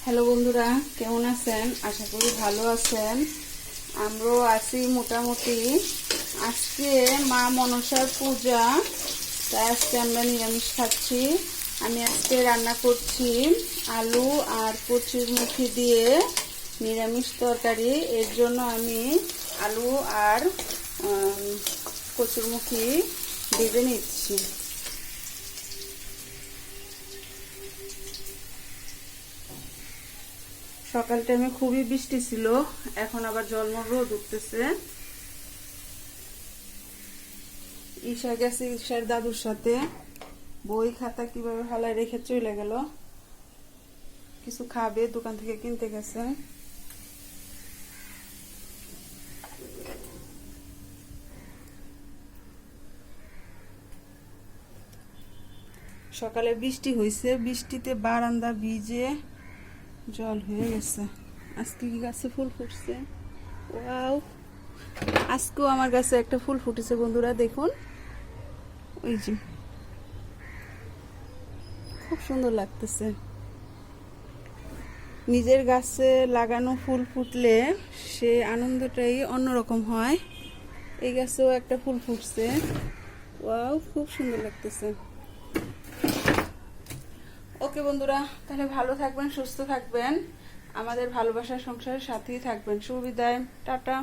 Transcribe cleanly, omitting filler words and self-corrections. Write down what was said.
Hello বন্ধুরা, কেমন আছেন? আশা করি ভালো আছেন। আমরাও আছি মোটামুটি। আজকে মা মনসার পূজা, তাই আজকে আমরা নিরামিষ খাচ্ছি। আমি আজকে রান্না করছি আলু আর কচুর মুখি দিয়ে নিরামিষ তরকারি। এর জন্য আমি আলু আর কচুর মুখি ভেজে নিচ্ছি। সকাল টাইমে খুবই বৃষ্টি ছিল, এখন আবার ঝলমল রোদ উঠতেছে। ঈশা গেছে ঈশার দাদুর সাথে, বই খাতা কিভাবে ফালায় রেখে চলে গেল। কিছু খাবে, দোকান থেকে কিনতে গেছে। সকালে বৃষ্টি হয়েছে, বৃষ্টিতে বারান্দা ভিজে জল হয়ে গেছে। আজকে কি গাছে ফুল ফুটছে? ওয়াও, আজকেও আমার গাছে একটা ফুল ফুটেছে বন্ধুরা, দেখুন। ওই যে খুব সুন্দর লাগতেছে। নিজের গাছে লাগানো ফুল ফুটলে সে আনন্দটাই অন্যরকম হয়। এই গাছেও একটা ফুল ফুটছে। ওয়াও, খুব সুন্দর লাগতেছে। ওকে বন্ধুরা, তাহলে ভালো থাকবেন, সুস্থ থাকবেন, আমাদের ভালোবাসার সংসারের সাথেই থাকবেন। শুভ বিদায়, টাটা।